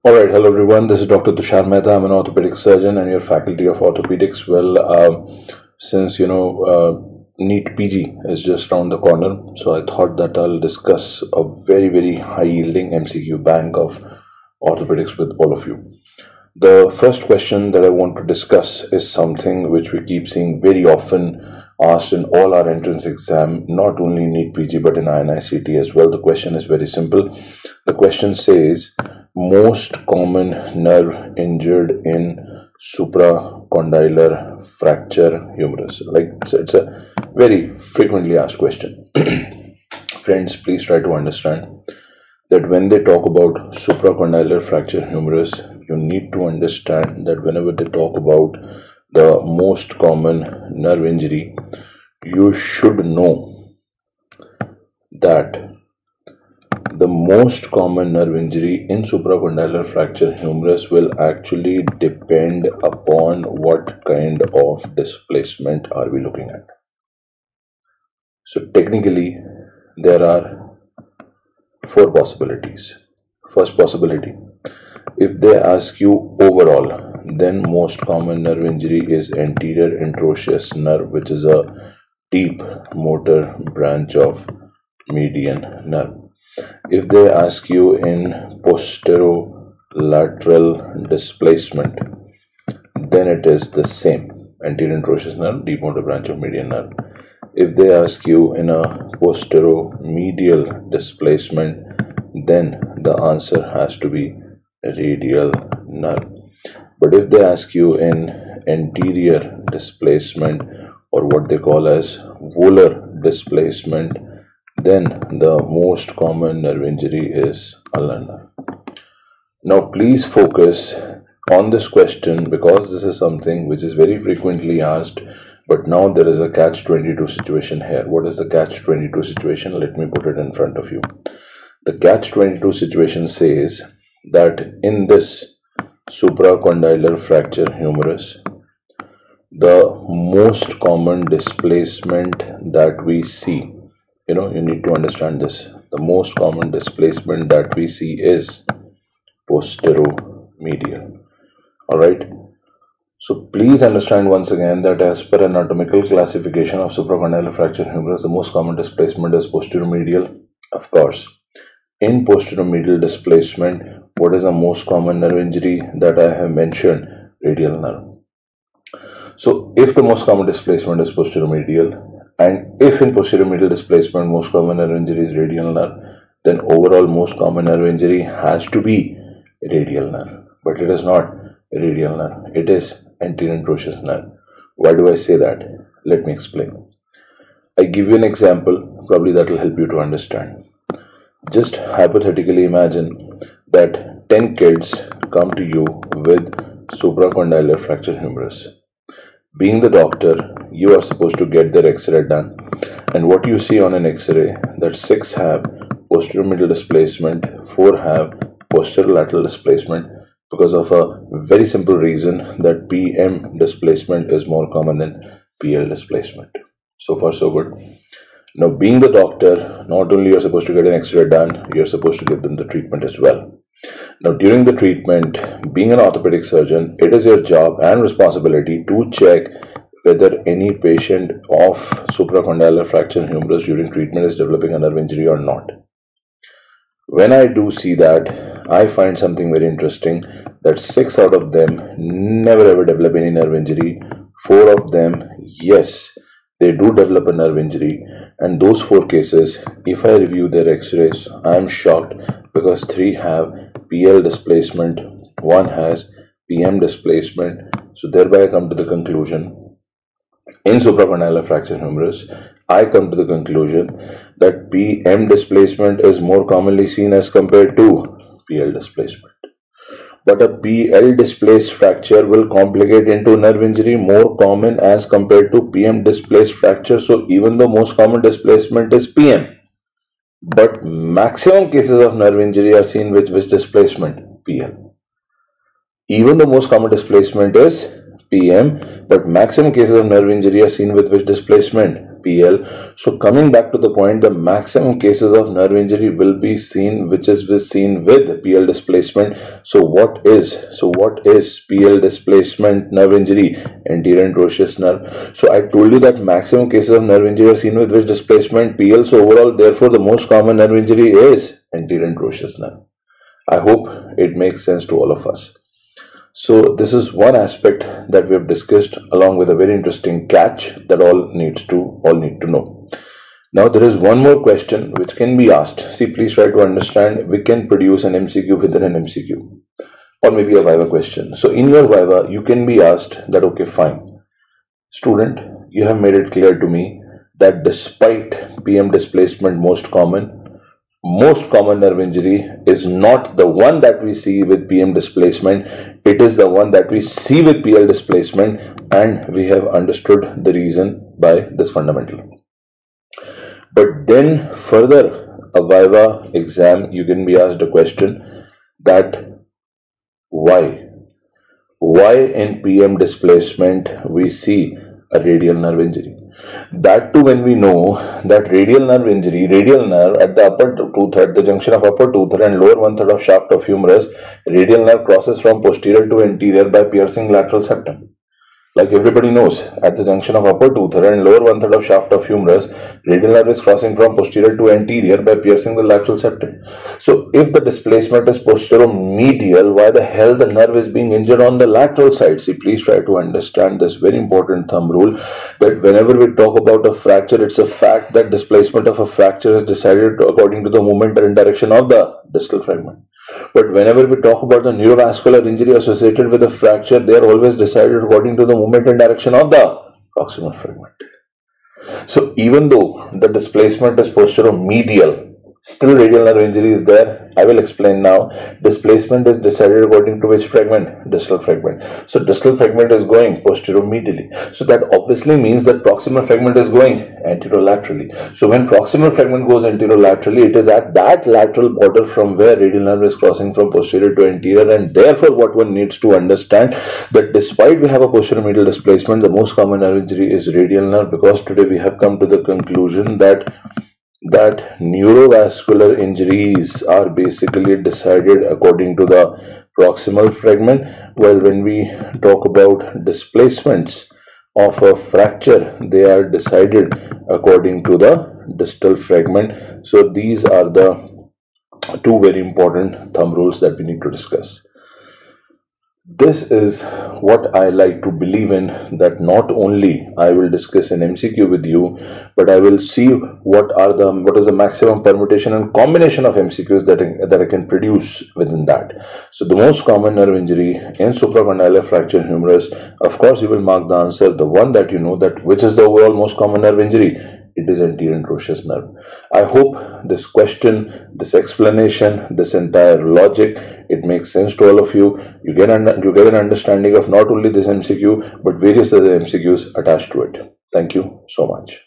Alright, hello everyone. This is Dr. Tushar Mehta. I'm an orthopedic surgeon and your faculty of orthopedics. Since NEET PG is just around the corner, so I thought that I'll discuss a very high yielding MCQ bank of orthopedics with all of you. The first question that I want to discuss is something which we keep seeing very often asked in all our entrance exam, not only in NEET PG but in INICET as well. The question is very simple. The question says, most common nerve injured in supracondylar fracture humerus. It's a very frequently asked question. Friends, please try to understand that when they talk about supracondylar fracture humerus, you need to understand that whenever they talk about the most common nerve injury, you should know that the most common nerve injury in supracondylar fracture humerus will actually depend upon what kind of displacement are we looking at. So technically, there are four possibilities. First possibility, if they ask you overall, then most common nerve injury is anterior interosseous nerve, which is a deep motor branch of median nerve. If they ask you in posterolateral displacement, then it is the same, anterior interosseous nerve, deep motor branch of median nerve. If they ask you in a posteromedial displacement, then the answer has to be radial nerve. But if they ask you in anterior displacement, or what they call as volar displacement, then the most common nerve injury is ulnar nerve. Now please focus on this question because this is something which is very frequently asked, but now there is a catch-22 situation here. What is the catch-22 situation? Let me put it in front of you. The catch-22 situation says that in this supracondylar fracture humerus, the most common displacement that we see, you need to understand this, the most common displacement that we see is posteromedial. Alright, so please understand once again that as per anatomical classification of supracondylar fracture humerus, the most common displacement is posteromedial. Of course, in posteromedial displacement, what is the most common nerve injury that I have mentioned? Radial nerve. So if the most common displacement is posteromedial, and if in posteromedial displacement most common nerve injury is radial nerve, then overall most common nerve injury has to be radial nerve. But it is not radial nerve, it is anterior interosseous nerve. Why do I say that? Let me explain. I give you an example, probably that will help you to understand. Just hypothetically imagine that 10 kids come to you with supracondylar fracture humerus. Being the doctor, you are supposed to get their X-ray done, and what you see on an X-ray that 6 have posteromedial displacement, 4 have posterolateral displacement, because of a very simple reason that PM displacement is more common than PL displacement. So far so good. Now being the doctor, not only you're supposed to get an X-ray done, you're supposed to give them the treatment as well. Now during the treatment, being an orthopedic surgeon, it is your job and responsibility to check whether any patient of supracondylar fracture humerus during treatment is developing a nerve injury or not. When I do see that, I find something very interesting, that 6 out of them never ever develop any nerve injury. 4 of them, yes, they do develop a nerve injury, and those 4 cases, if I review their X-rays, I am shocked because 3 have PL displacement, 1 has PM displacement. So thereby I come to the conclusion, in supracondylar fracture humerus, I come to the conclusion that PM displacement is more commonly seen as compared to PL displacement. But a PL displaced fracture will complicate into nerve injury more common as compared to PM displaced fracture. So even though most common displacement is PM, but maximum cases of nerve injury are seen with which displacement? PL. Even the most common displacement is PM, but maximum cases of nerve injury are seen with which displacement? PL. So coming back to the point, the maximum cases of nerve injury will be seen, which is seen with PL displacement. So what is PL displacement nerve injury? Anterior interosseous nerve. So I told you that maximum cases of nerve injury are seen with which displacement? PL. So overall, therefore, the most common nerve injury is anterior interosseous nerve. I hope it makes sense to all of us. So this is one aspect that we have discussed, along with a very interesting catch that all need to know. Now there is one more question which can be asked. See, please try to understand. We can produce an MCQ within an MCQ, or maybe a Viva question. So in your Viva, you can be asked that, okay, fine, student, you have made it clear to me that despite PM displacement most common nerve injury is not the one that we see with PM displacement, it is the one that we see with PL displacement, and we have understood the reason by this fundamental. But then further, a Viva exam, you can be asked a question that why in PM displacement we see a radial nerve injury. That too, when we know that radial nerve at the upper two-third, the junction of upper two-third and lower one-third of shaft of humerus, radial nerve crosses from posterior to anterior by piercing lateral septum. Like everybody knows, at the junction of upper two-third and lower one-third of shaft of humerus, radial nerve is crossing from posterior to anterior by piercing the lateral septum. So if the displacement is posteromedial, why the hell the nerve is being injured on the lateral side? See, please try to understand this very important thumb rule, that whenever we talk about a fracture, it's a fact that displacement of a fracture is decided according to the movement and direction of the distal fragment. But whenever we talk about the neurovascular injury associated with a fracture, they are always decided according to the movement and direction of the proximal fragment. So even though the displacement is posteromedial, still radial nerve injury is there. I will explain now. Displacement is decided according to which fragment? Distal fragment. So distal fragment is going posteromedially. So that obviously means that proximal fragment is going anterolaterally. So when proximal fragment goes anterolaterally, it is at that lateral border from where radial nerve is crossing from posterior to anterior, and therefore what one needs to understand that despite we have a posteromedial displacement, the most common nerve injury is radial nerve, because today we have come to the conclusion that neurovascular injuries are basically decided according to the proximal fragment, while when we talk about displacements of a fracture, they are decided according to the distal fragment. So these are the two very important thumb rules that we need to discuss. This is what I like to believe in, that not only I will discuss an MCQ with you, but I will see what is the maximum permutation and combination of MCQs that I can produce within that. So the most common nerve injury in supracondylar fracture humerus, of course you will mark the answer, the one that you know, that which is the overall most common nerve injury. It is anterior interosseous nerve. I hope this question, this explanation, this entire logic, it makes sense to all of you. You get an understanding of not only this MCQ, but various other MCQs attached to it. Thank you so much.